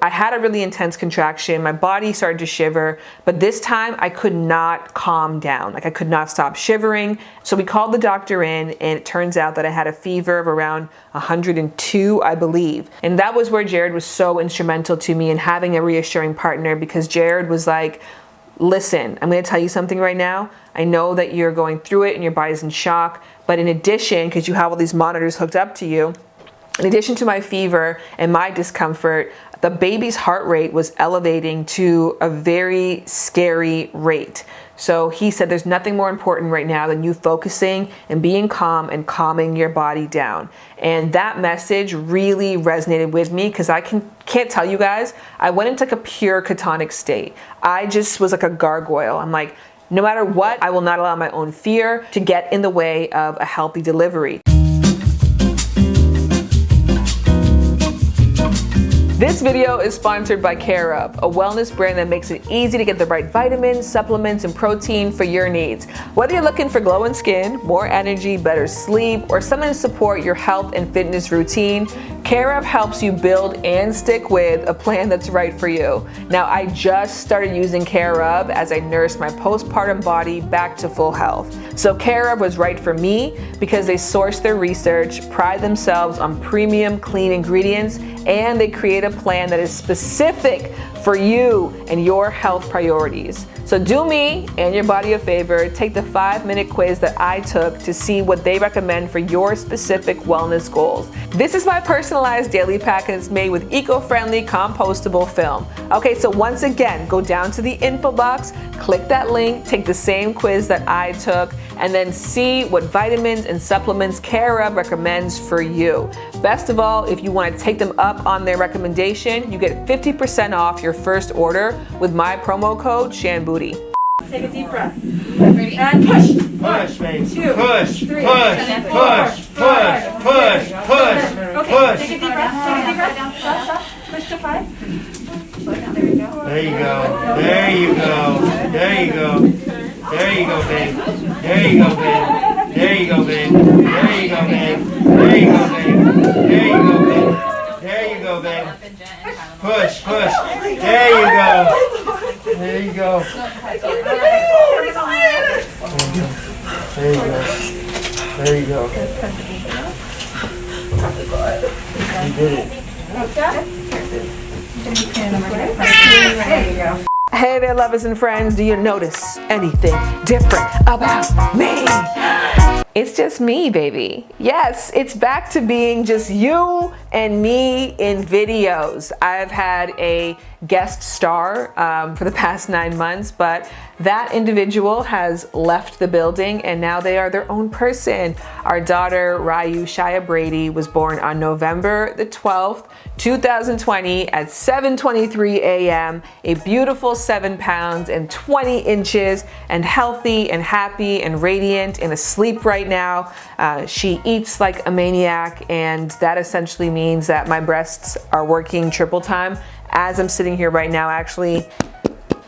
I had a really intense contraction. My body started to shiver, but this time I could not calm down. Like I could not stop shivering. So we called the doctor in, and it turns out that I had a fever of around 102, I believe. And that was where Jared was so instrumental to me in having a reassuring partner, because Jared was like, listen, I'm going to tell you something right now. I know that you're going through it and your body's in shock, but in addition, because you have all these monitors hooked up to you, in addition to my fever and my discomfort, the baby's heart rate was elevating to a very scary rate. So he said there's nothing more important right now than you focusing and being calm and calming your body down. And that message really resonated with me, because I can't tell you guys, I went into like a pure catonic state. I just was like a gargoyle. I'm like, no matter what, I will not allow my own fear to get in the way of a healthy delivery. This video is sponsored by CareUp, a wellness brand that makes it easy to get the right vitamins, supplements, and protein for your needs. Whether you're looking for glowing skin, more energy, better sleep, or something to support your health and fitness routine, CareUp helps you build and stick with a plan that's right for you. Now, I just started using CareUp as I nursed my postpartum body back to full health. So CareUp was right for me because they source their research, pride themselves on premium, clean ingredients, and they create a plan that is specific for you and your health priorities. So do me and your body a favor, take the 5-minute quiz that I took to see what they recommend for your specific wellness goals. This is my personalized daily pack, and it's made with eco-friendly compostable film. Okay, so once again, go down to the info box, click that link, take the same quiz that I took, and then see what vitamins and supplements CareUp recommends for you. Best of all, if you want to take them up on their recommendation, you get 50% off your first order with my promo code ShanBooty. Take a deep breath. Ready? And push. Push, baby. 2, Push, 3, push, and 4, push, 5, push, push, push, Okay, push. take a deep breath. Take a deep breath. Stop, stop. Push to 5. There we go. There you go. There you go. There you go. There you go, babe. There you go, babe. There you go, babe. There you go, babe. There you go, babe. There you go, babe. There you go, babe. Push, push. There you go. There you go. There you go. There you go. You did it. There you go. Hey there, lovers and friends. Do you notice anything different about me? It's just me, baby. Yes, it's back to being just you and me in videos. I've had a guest star for the past 9 months, but that individual has left the building and now they are their own person. Our daughter, Ryu Shia Brady, was born on November the 12th, 2020 at 7:23 a.m. A beautiful 7 pounds and 20 inches and healthy and happy and radiant and asleep right now. She eats like a maniac, and that essentially means that my breasts are working triple time. As I'm sitting here right now, actually,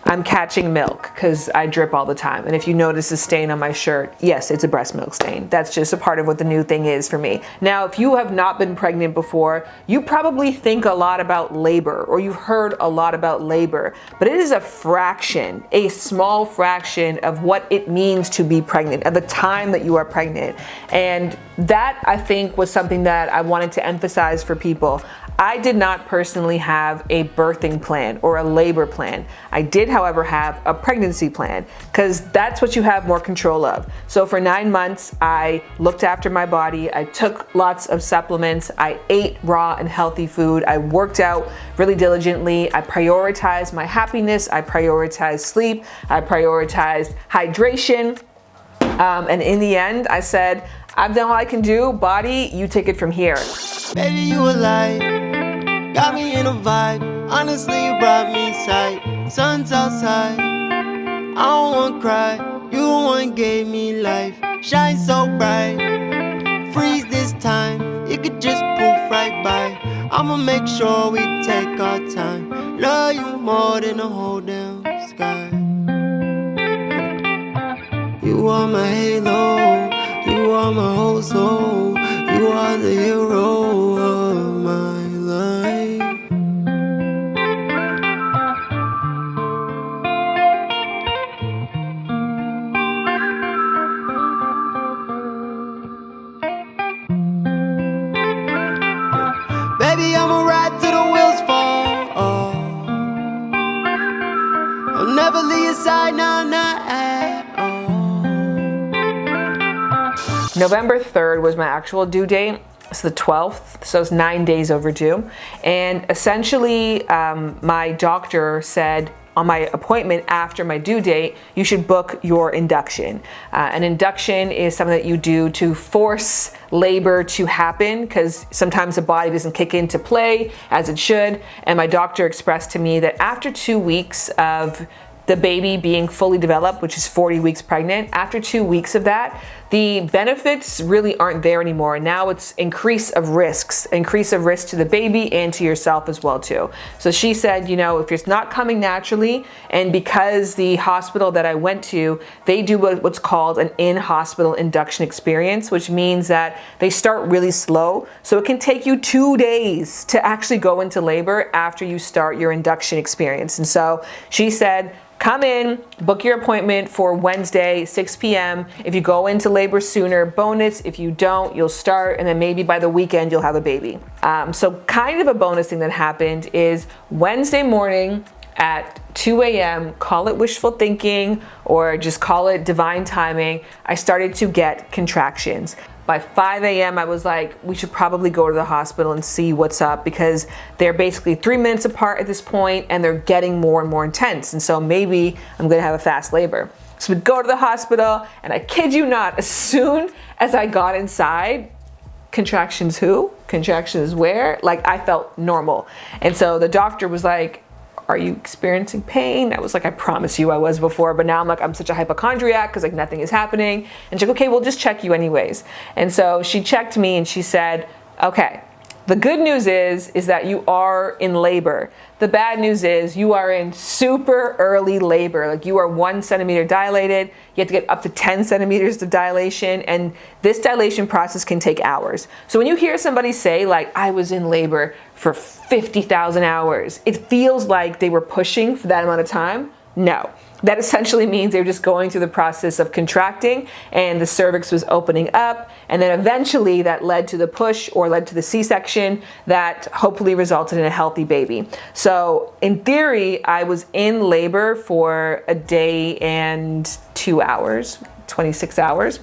I'm catching milk because I drip all the time. And if you notice a stain on my shirt, yes, it's a breast milk stain. That's just a part of what the new thing is for me. Now, if you have not been pregnant before, you probably think a lot about labor, or you've heard a lot about labor, but it is a fraction, a small fraction of what it means to be pregnant, at the time that you are pregnant. And that, I think, was something that I wanted to emphasize for people. I did not personally have a birthing plan or a labor plan. I did, however, have a pregnancy plan, because that's what you have more control of. So for 9 months, I looked after my body. I took lots of supplements. I ate raw and healthy food. I worked out really diligently. I prioritized my happiness. I prioritized sleep. I prioritized hydration. And in the end, I said, I've done all I can do. Body, you take it from here. Baby, you alive, got me in a vibe. Honestly, you brought me sight. Sun's outside, I don't wanna cry. You the one gave me life, shine so bright. Freeze this time, it could just poof right by. I'ma make sure we take our time. Love you more than the whole damn sky. You are my halo, you are my whole soul. You are the hero of my life. November 3rd was my actual due date. It's the 12th, so it's 9 days overdue. And essentially, my doctor said on my appointment after my due date, you should book your induction. An induction is something that you do to force labor to happen, because sometimes the body doesn't kick into play as it should. And my doctor expressed to me that after 2 weeks of the baby being fully developed, which is 40 weeks pregnant, after 2 weeks of that, the benefits really aren't there anymore. Now it's increase of risks to the baby and to yourself as well too. So she said, you know, if it's not coming naturally, and because the hospital that I went to, they do what's called an in-hospital induction experience, which means that they start really slow. So it can take you 2 days to actually go into labor after you start your induction experience. And so she said, come in, book your appointment for Wednesday, 6 p.m. If you go into labor sooner, bonus. If you don't, you'll start, and then maybe by the weekend, you'll have a baby. So kind of a bonus thing that happened is Wednesday morning at 2 a.m., call it wishful thinking or just call it divine timing, I started to get contractions. By 5 a.m., I was like, we should probably go to the hospital and see what's up, because they're basically 3 minutes apart at this point and they're getting more and more intense. And so maybe I'm gonna have a fast labor. So we go to the hospital, and I kid you not, as soon as I got inside, contractions who? Contractions where? Like, I felt normal. And so the doctor was like, are you experiencing pain? I was like, I promise you I was before, but now I'm like, I'm such a hypochondriac because like nothing is happening. And she's like, okay, we'll just check you anyways. And so she checked me and she said, okay, the good news is that you are in labor. The bad news is you are in super early labor. Like, you are 1 centimeter dilated. You have to get up to 10 centimeters of dilation. And this dilation process can take hours. So when you hear somebody say like, I was in labor for 50,000 hours, it feels like they were pushing for that amount of time. No, that essentially means they were just going through the process of contracting and the cervix was opening up, and then eventually that led to the push or led to the C-section that hopefully resulted in a healthy baby. So in theory, I was in labor for a day and 2 hours, 26 hours.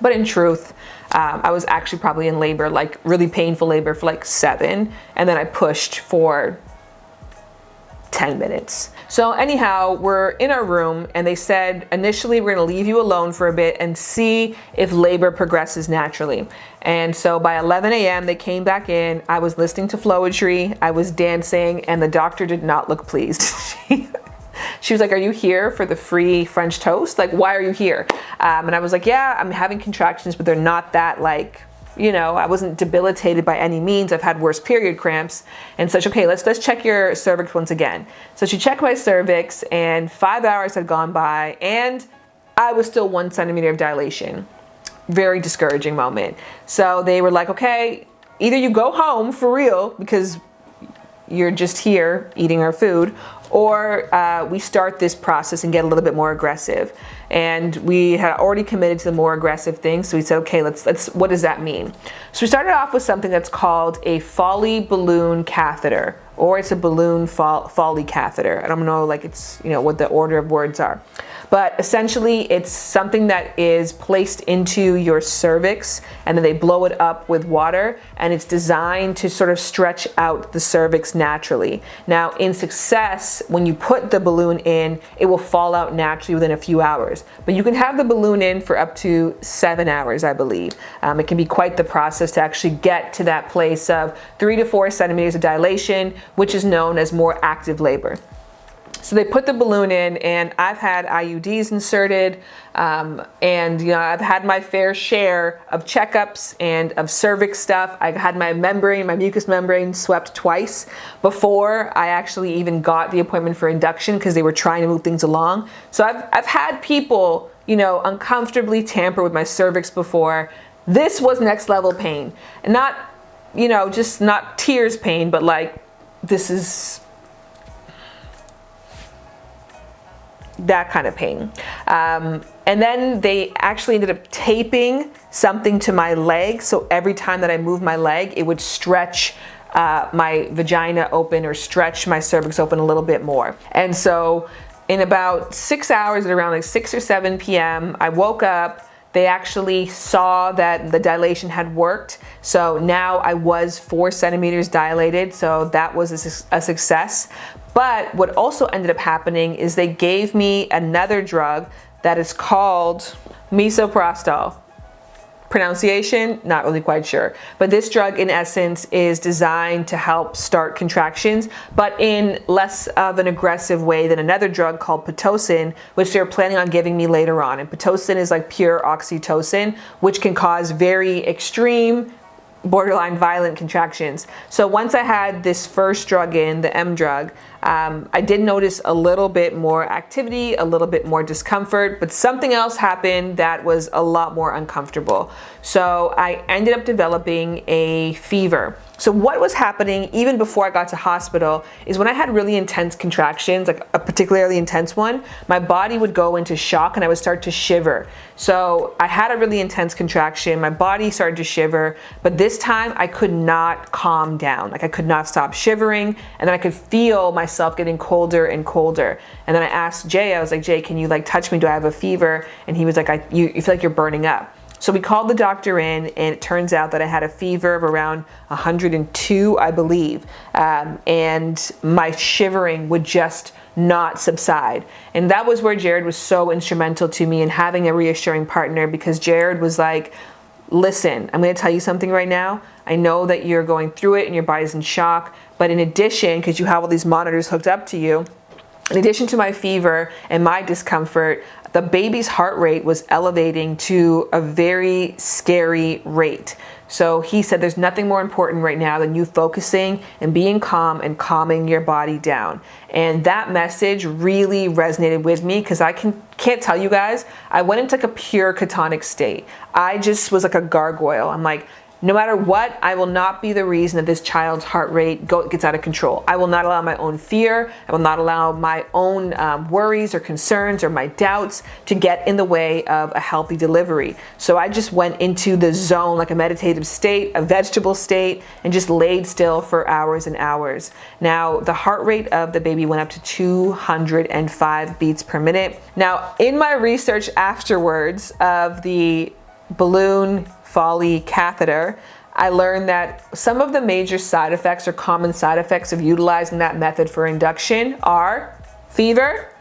But in truth, I was actually probably in labor, like really painful labor, for like 7, and then I pushed for 10 minutes. So anyhow, we're in our room and they said, initially we're gonna leave you alone for a bit and see if labor progresses naturally. And so by 11 a.m. they came back in, I was listening to flowetry, I was dancing, and the doctor did not look pleased. She was like, are you here for the free French toast? Like, why are you here? And I was like, yeah, I'm having contractions, but they're not that like, you know, I wasn't debilitated by any means. I've had worse period cramps. And such, okay, let's check your cervix once again. So she checked my cervix and 5 hours had gone by and I was still 1 centimeter of dilation. Very discouraging moment. So they were like, okay, either you go home for real because you're just here eating our food, or we start this process and get a little bit more aggressive. And we had already committed to the more aggressive thing, so we said, okay, let's. What does that mean? So we started off with something that's called a Foley Balloon Catheter, or it's a balloon Foley catheter. I don't know, like it's, you know, what the order of words are. But essentially, it's something that is placed into your cervix, and then they blow it up with water, and it's designed to sort of stretch out the cervix naturally. Now, in success, when you put the balloon in, it will fall out naturally within a few hours. But you can have the balloon in for up to 7 hours, I believe. It can be quite the process to actually get to that place of 3 to 4 centimeters of dilation, which is known as more active labor. So they put the balloon in, and I've had IUDs inserted, and you know, I've had my fair share of checkups and of cervix stuff. I had my membrane, my mucous membrane swept twice before I actually even got the appointment for induction, because they were trying to move things along. So I've had people, you know, uncomfortably tamper with my cervix before. This was next level pain, and not, you know, just not tears pain, but like, this is that kind of pain. And then they actually ended up taping something to my leg, so every time that I moved my leg, it would stretch my vagina open or stretch my cervix open a little bit more. And so in about 6 hours, at around like 6 or 7 p.m., I woke up. they actually saw that the dilation had worked. So now I was 4 centimeters dilated, so that was a success. But what also ended up happening is they gave me another drug that is called Misoprostol. Pronunciation, not really quite sure. But this drug in essence is designed to help start contractions, but in less of an aggressive way than another drug called Pitocin, which they're planning on giving me later on. And Pitocin is like pure oxytocin, which can cause very extreme, borderline violent contractions. So once I had this first drug in, the M drug, I did notice a little bit more activity, a little bit more discomfort, but something else happened that was a lot more uncomfortable. So I ended up developing a fever. So what was happening even before I got to hospital is when I had really intense contractions, like a particularly intense one, my body would go into shock and I would start to shiver. So I had a really intense contraction, my body started to shiver, but this time I could not calm down. Like I could not stop shivering, and then I could feel myself getting colder and colder. And then I asked Jay, I was like, Jay, can you like touch me? Do I have a fever? And he was like, you feel like you're burning up. So we called the doctor in, and it turns out that I had a fever of around 102, I believe. And my shivering would just not subside. And that was where Jared was so instrumental to me in having a reassuring partner, because Jared was like, listen, I'm going to tell you something right now. I know that you're going through it and your body's in shock, but in addition, because you have all these monitors hooked up to you, in addition to my fever and my discomfort, the baby's heart rate was elevating to a very scary rate. So he said there's nothing more important right now than you focusing and being calm and calming your body down. And that message really resonated with me, because I can't tell you guys, I went into like a pure catonic state. I just was like a gargoyle. I'm like, no matter what, I will not be the reason that this child's heart rate gets out of control. I will not allow my own fear. I will not allow my own worries or concerns or my doubts to get in the way of a healthy delivery. So I just went into the zone, like a meditative state, a vegetable state, and just laid still for hours and hours. Now, the heart rate of the baby went up to 205 beats per minute. Now, in my research afterwards of the balloon Foley catheter, I learned that some of the major side effects or common side effects of utilizing that method for induction are fever,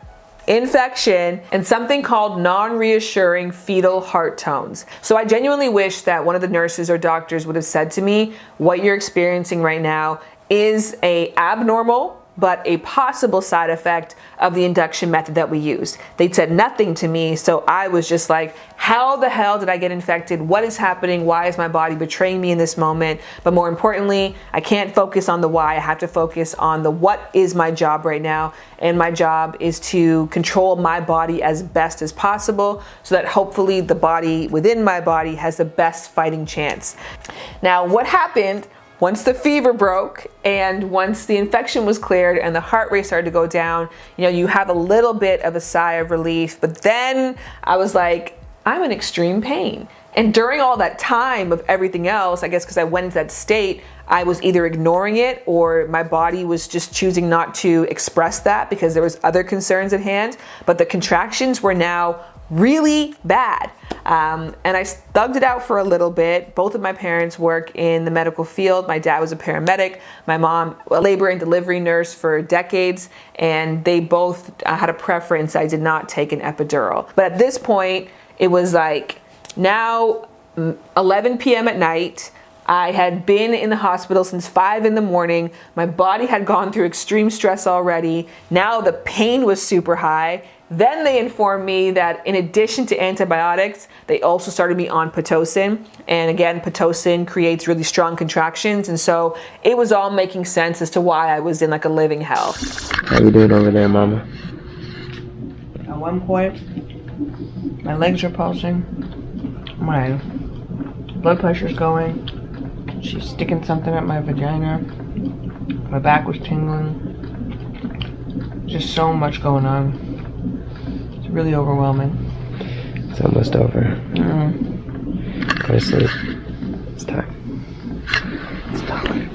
infection, and something called non-reassuring fetal heart tones. So I genuinely wish that one of the nurses or doctors would have said to me, what you're experiencing right now is a abnormal but a possible side effect of the induction method that we used. They said nothing to me, so I was just like, how the hell did I get infected? What is happening? Why is my body betraying me in this moment? But more importantly, I can't focus on the why. I have to focus on the what is my job right now. And my job is to control my body as best as possible, so that hopefully the body within my body has the best fighting chance. Now, what happened once the fever broke and once the infection was cleared and the heart rate started to go down, you have a little bit of a sigh of relief, but then I was like, I'm in extreme pain. And during all that time of everything else, I guess because I went into that state, I was either ignoring it or my body was just choosing not to express that because there was other concerns at hand. But the contractions were now really bad. And I thugged it out for a little bit. Both of my parents work in the medical field. My dad was a paramedic. My mom, a labor and delivery nurse for decades. And they both had a preference. I did not take an epidural. But at this point, it was like now 11 p.m. at night. I had been in the hospital since 5 in the morning. My body had gone through extreme stress already. Now the pain was super high. Then they informed me that in addition to antibiotics, they also started me on Pitocin. And again, Pitocin creates really strong contractions. And so it was all making sense as to why I was in like a living hell. How you doing over there, Mama? At one point, my legs are pulsing. My blood pressure's going. She's sticking something at my vagina. My back was tingling. Just so much going on. It's really overwhelming. It's almost over. Go to sleep. It's time. It's time.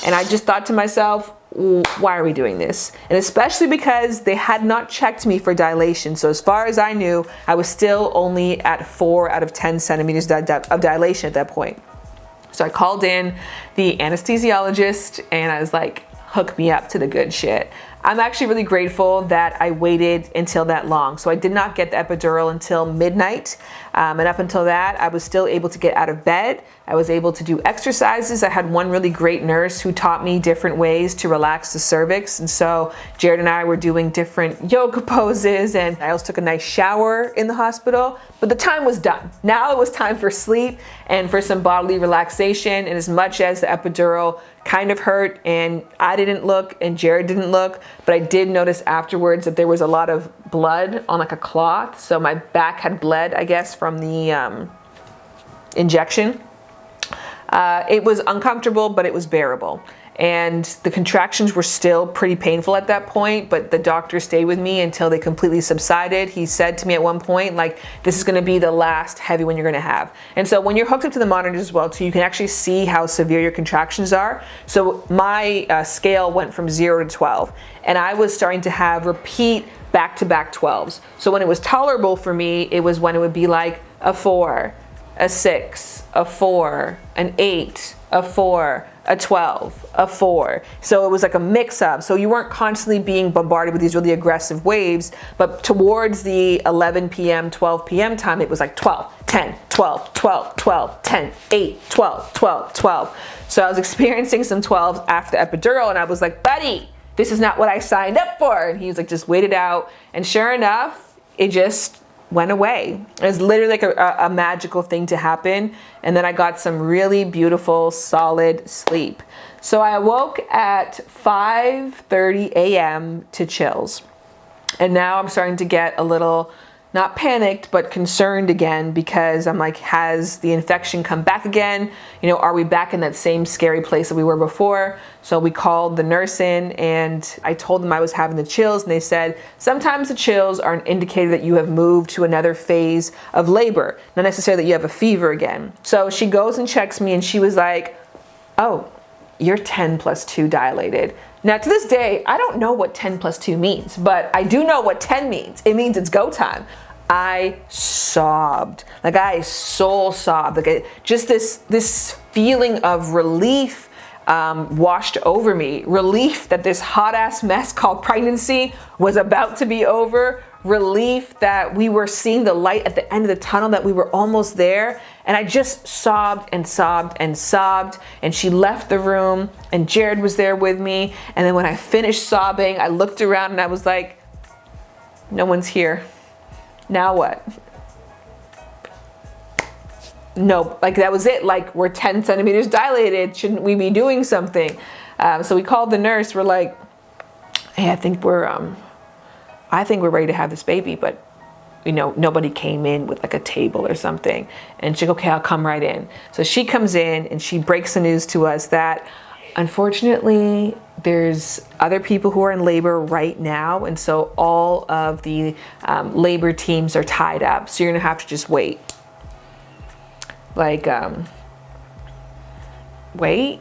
And I just thought to myself, why are we doing this? And especially because they had not checked me for dilation. So as far as I knew, I was still only at 4 out of 10 centimeters of dilation at that point. So I called in the anesthesiologist and I was like, hook me up to the good shit. I'm actually really grateful that I waited until that long. So I did not get the epidural until midnight. And up until that, I was still able to get out of bed. I was able to do exercises. I had one really great nurse who taught me different ways to relax the cervix. And so Jared and I were doing different yoga poses, and I also took a nice shower in the hospital. But the time was done. Now it was time for sleep and for some bodily relaxation. And as much as the epidural kind of hurt and I didn't look and Jared didn't look, but I did notice afterwards that there was a lot of blood on like a cloth. So my back had bled, I guess, from the injection. It was uncomfortable, but it was bearable. And the contractions were still pretty painful at that point, but the doctor stayed with me until they completely subsided. He said to me at one point, like, this is gonna be the last heavy one you're gonna have. And so when you're hooked up to the monitors as well too, you can actually see how severe your contractions are. So my scale went from 0 to 12, and I was starting to have repeat back-to-back 12s. So when it was tolerable for me, it was when it would be like a 4, a 6, a 4, an 8, a 4, a 12, a 4. So it was like a mix up. So you weren't constantly being bombarded with these really aggressive waves, but towards the 11 p.m., 12 p.m. time, it was like 12, 10, 12, 12, 12, 10, 8, 12, 12, 12. So I was experiencing some 12s after the epidural, and I was like, buddy, this is not what I signed up for. And he was like, just wait it out. And sure enough, it just went away. It was literally like a magical thing to happen. And then I got some really beautiful, solid sleep. So I awoke at 5:30 a.m. to chills. And now I'm starting to get a little, not panicked, but concerned again, because I'm like, has the infection come back again? You know, are we back in that same scary place that we were before? So we called the nurse in and I told them I was having the chills, and they said, sometimes the chills are an indicator that you have moved to another phase of labor, not necessarily that you have a fever again. So she goes and checks me and she was like, oh, you're 10 plus 2 dilated. Now to this day, I don't know what 10 plus 2 means, but I do know what 10 means. It means it's go time. I sobbed, like I soul sobbed, like just this feeling of relief washed over me. Relief that this hot ass mess called pregnancy was about to be over. Relief that we were seeing the light at the end of the tunnel, that we were almost there. And I just sobbed and sobbed and sobbed. And she left the room and Jared was there with me. And then when I finished sobbing, I looked around and I was like, no one's here. Now what? No, like that was it. Like, we're 10 centimeters dilated. Shouldn't we be doing something? So we called the nurse. We're like, hey, I think we're ready to have this baby, but you know, nobody came in with like a table or something. And she's like, okay, I'll come right in. So she comes in and she breaks the news to us that unfortunately, there's other people who are in labor right now. And so all of the labor teams are tied up. So you're gonna have to just wait. Like, wait.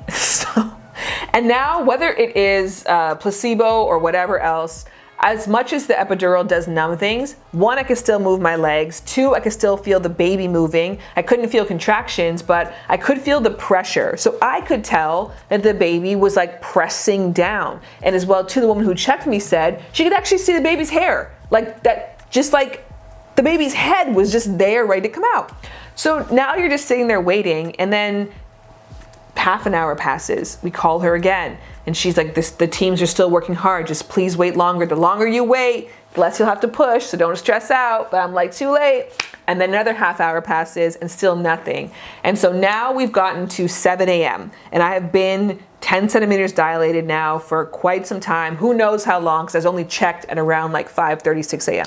And now, whether it is placebo or whatever else, as much as the epidural does numb things, 1, I could still move my legs. 2, I could still feel the baby moving. I couldn't feel contractions, but I could feel the pressure. So I could tell that the baby was like pressing down. And as well, too, the woman who checked me said she could actually see the baby's hair. Like that, just like the baby's head was just there ready to come out. So now you're just sitting there waiting, and then half an hour passes. We call her again. And she's like, the teams are still working hard. Just please wait longer. The longer you wait, the less you'll have to push. So don't stress out. But I'm like, too late. And then another half hour passes and still nothing. And so now we've gotten to 7 a.m. And I have been 10 centimeters dilated now for quite some time. Who knows how long, because I was only checked at around like 5:36 a.m.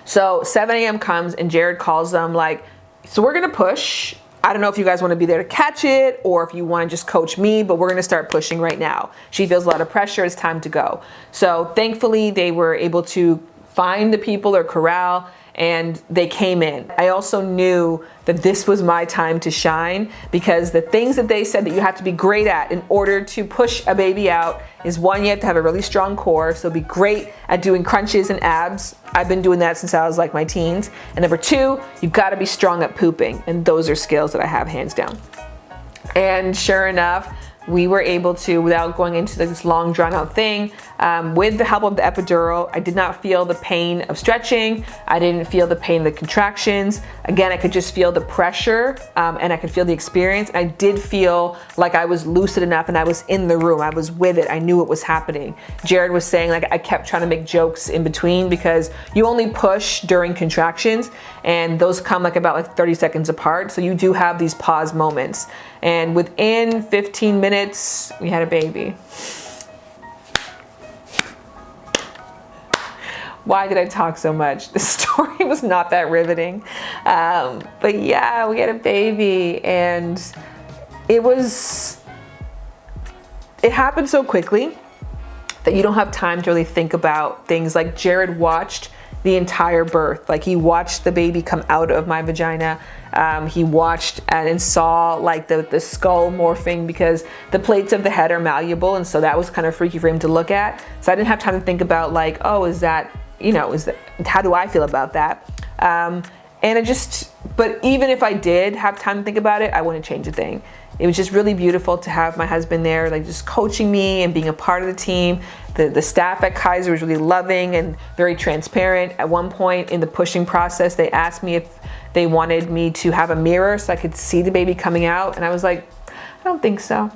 So 7 a.m. comes and Jared calls them like, so we're going to push. I don't know if you guys want to be there to catch it or if you want to just coach me, but we're going to start pushing right now. She feels a lot of pressure. It's time to go. So thankfully they were able to find the people or corral and they came in. I also knew that this was my time to shine, because the things that they said that you have to be great at in order to push a baby out is, one, you have to have a really strong core, so be great at doing crunches and abs. I've been doing that since I was like my teens. And number two, you've got to be strong at pooping, and those are skills that I have hands down. And sure enough, we were able to, without going into this long drawn out thing, with the help of the epidural, I did not feel the pain of stretching. I didn't feel the pain of the contractions. Again, I could just feel the pressure, and I could feel the experience. I did feel like I was lucid enough and I was in the room. I was with it. I knew what was happening. Jared was saying, like, I kept trying to make jokes in between, because you only push during contractions, and those come like about like 30 seconds apart. So you do have these pause moments. And within 15 minutes, we had a baby. Why did I talk so much? The story was not that riveting. But yeah, we had a baby, and it happened so quickly that you don't have time to really think about things. Like, Jared watched the entire birth. Like, he watched the baby come out of my vagina. He watched and saw like the skull morphing, because the plates of the head are malleable, and so that was kind of freaky for him to look at. So I didn't have time to think about like, oh, is that, how do I feel about that? But even if I did have time to think about it, I wouldn't change a thing. It was just really beautiful to have my husband there, like just coaching me and being a part of the team. The staff at Kaiser was really loving and very transparent. At one point in the pushing process, they asked me if they wanted me to have a mirror so I could see the baby coming out. And I was like, I don't think so.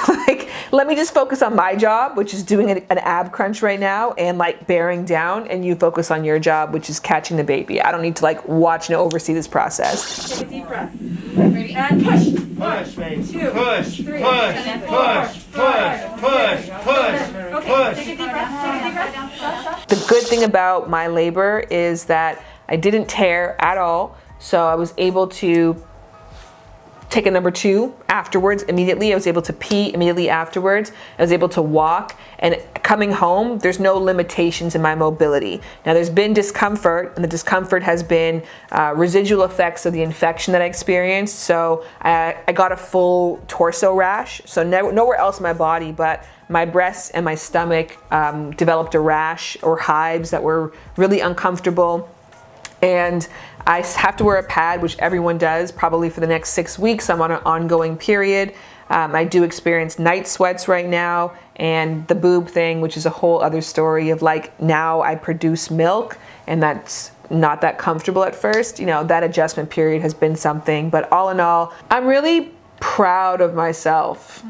Like, let me just focus on my job, which is doing an ab crunch right now and like bearing down, and you focus on your job, which is catching the baby. I don't need to like watch and oversee this process. Take a deep breath. Ready? And push. Push, baby. 2, Push, 3, push, and push, push, push, Okay, push. take a deep breath. Take a deep breath. Stop, stop. The good thing about my labor is that I didn't tear at all, so I was able to take a number 2 afterwards immediately. I was able to pee immediately afterwards. I was able to walk, and coming home, there's no limitations in my mobility. Now, there's been discomfort, and the discomfort has been residual effects of the infection that I experienced. So I got a full torso rash, so nowhere else in my body, but my breasts and my stomach developed a rash or hives that were really uncomfortable. And I have to wear a pad, which everyone does, probably for the next 6 weeks. I'm on an ongoing period. I do experience night sweats right now, and the boob thing, which is a whole other story of like, now I produce milk, and that's not that comfortable at first. That adjustment period has been something, but all in all, I'm really proud of myself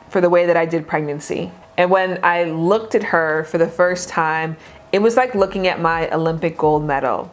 for the way that I did pregnancy. And when I looked at her for the first time, it was like looking at my Olympic gold medal.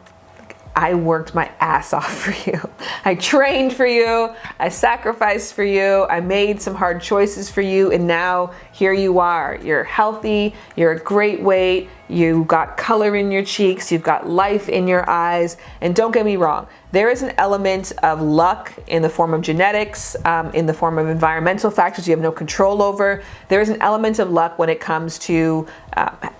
I worked my ass off for you. I trained for you. I sacrificed for you. I made some hard choices for you. And now here you are. You're healthy. You're a great weight. You got color in your cheeks. You've got life in your eyes. And don't get me wrong, there is an element of luck in the form of genetics, in the form of environmental factors you have no control over. There is an element of luck when it comes to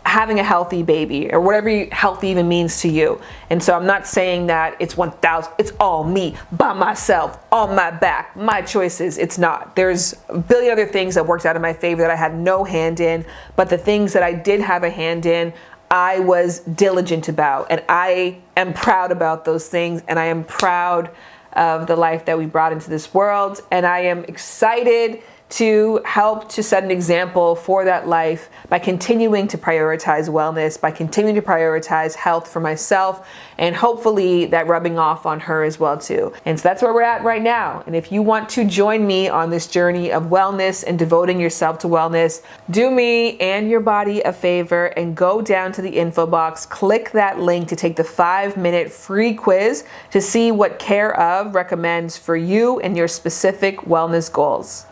having a healthy baby, or whatever healthy even means to you. And so I'm not saying that it's 1,000, it's all me, by myself, on my back, my choices. It's not. There's a billion other things that worked out in my favor that I had no hand in, but the things that I did have a hand in, I was diligent about, and I am proud about those things, and I am proud of the life that we brought into this world, and I am excited to help to set an example for that life by continuing to prioritize wellness, by continuing to prioritize health for myself, and hopefully that rubbing off on her as well too. And so that's where we're at right now. And if you want to join me on this journey of wellness and devoting yourself to wellness, do me and your body a favor and go down to the info box, click that link to take the 5-minute free quiz to see what Care Of recommends for you and your specific wellness goals.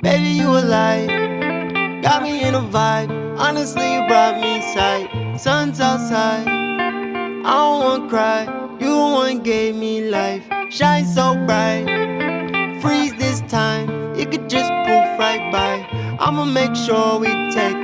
Baby, you alive, got me in a vibe. Honestly, you brought me sight. Sun's outside, I don't wanna cry. You the one gave me life. Shine so bright, freeze this time. It could just poof right by. I'ma make sure we take